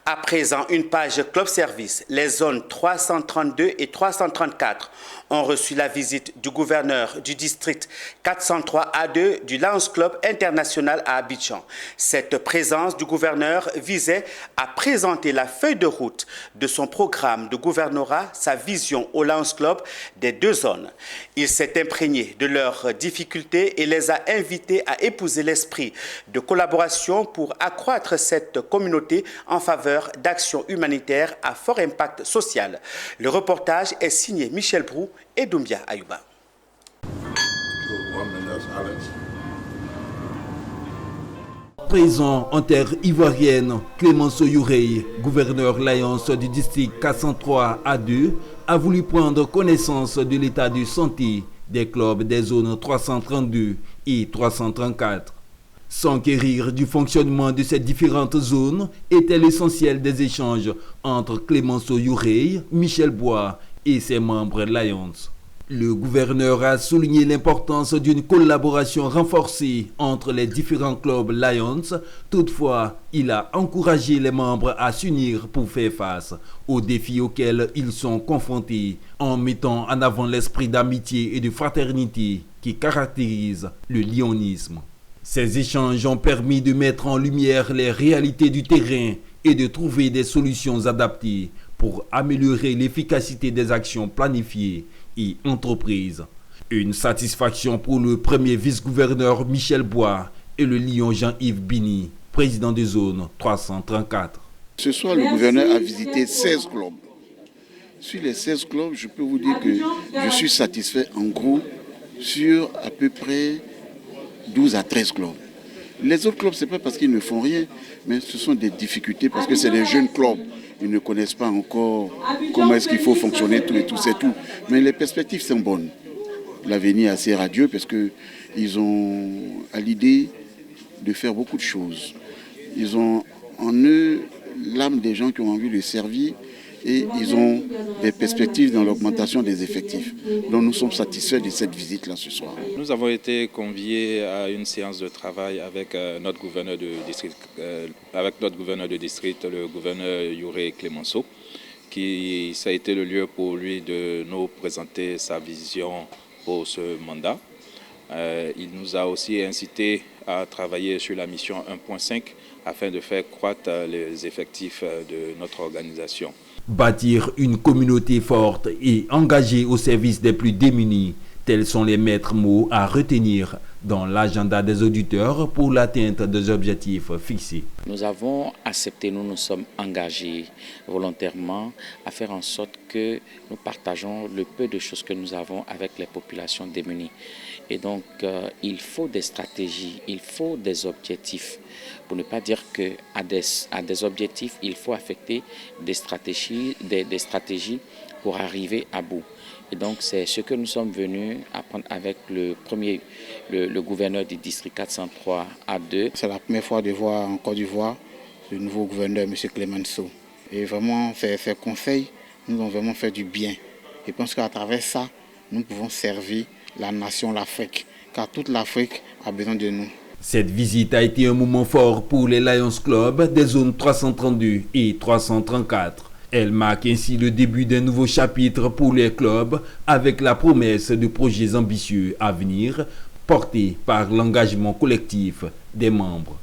À présent, une page Club Service. Les zones 332 et 334 ont reçu la visite du gouverneur du district 403A2 du Lions Club International à Abidjan. Cette présence du gouverneur visait à présenter la feuille de route de son programme de gouvernorat, sa vision au Lions Club des deux zones. Il s'est imprégné de leurs difficultés et les a invités à épouser l'esprit de collaboration pour accroître cette communauté en faveur d'actions humanitaires à fort impact social. Le reportage est signé Michel Brou et Doumbia Ayouba. Présent en terre ivoirienne, Clémenceau Yourey, gouverneur Lions du district 403A2, a voulu prendre connaissance de l'état de santé des clubs des zones 332 et 334. S'enquérir du fonctionnement de ces différentes zones était l'essentiel des échanges entre Clémenceau Yourey, Michel Bois et ses membres Lions. Le gouverneur a souligné l'importance d'une collaboration renforcée entre les différents clubs Lions. Toutefois, il a encouragé les membres à s'unir pour faire face aux défis auxquels ils sont confrontés, en mettant en avant l'esprit d'amitié et de fraternité qui caractérise le lionisme. Ces échanges ont permis de mettre en lumière les réalités du terrain et de trouver des solutions adaptées pour améliorer l'efficacité des actions planifiées et entreprises. Une satisfaction pour le premier vice-gouverneur Michel Bois et le lion Jean-Yves Bini, président de zone 334. Ce soir, le gouverneur a visité 16 clubs. Sur les 16 clubs, je peux vous dire que je suis satisfait en gros sur à peu près 12 à 13 clubs. Les autres clubs, ce n'est pas parce qu'ils ne font rien, mais ce sont des difficultés parce que c'est des jeunes clubs. Ils ne connaissent pas encore comment est-ce qu'il faut fonctionner, tout et tout, c'est tout. Mais les perspectives sont bonnes. L'avenir est assez radieux parce qu'ils ont à l'idée de faire beaucoup de choses. Ils ont en eux l'âme des gens qui ont envie de servir et ils ont des perspectives dans l'augmentation des effectifs. Donc nous sommes satisfaits de cette visite-là ce soir. Nous avons été conviés à une séance de travail avec notre gouverneur de district, le gouverneur Yourey Clémenceau, ça a été le lieu pour lui de nous présenter sa vision pour ce mandat. Il nous a aussi incité à travailler sur la mission 1.5 afin de faire croître les effectifs de notre organisation. Bâtir une communauté forte et engagée au service des plus démunis, tels sont les maîtres mots à retenir dans l'agenda des auditeurs pour l'atteinte des objectifs fixés. Nous avons accepté, nous nous sommes engagés volontairement à faire en sorte que nous partageons le peu de choses que nous avons avec les populations démunies. Et donc, il faut des stratégies, il faut des objectifs. Pour ne pas dire qu'à des objectifs, il faut affecter des stratégies pour arriver à bout. Et donc, c'est ce que nous sommes venus apprendre avec le gouverneur du district 403A2. C'est la première fois de voir en Côte d'Ivoire le nouveau gouverneur, M. Clémenceau. Et vraiment, ces conseils nous ont vraiment fait du bien. Je pense qu'à travers ça, nous pouvons servir la nation, l'Afrique, car toute l'Afrique a besoin de nous. Cette visite a été un moment fort pour les Lions Club des zones 332 et 334. Elle marque ainsi le début d'un nouveau chapitre pour les clubs avec la promesse de projets ambitieux à venir portés par l'engagement collectif des membres.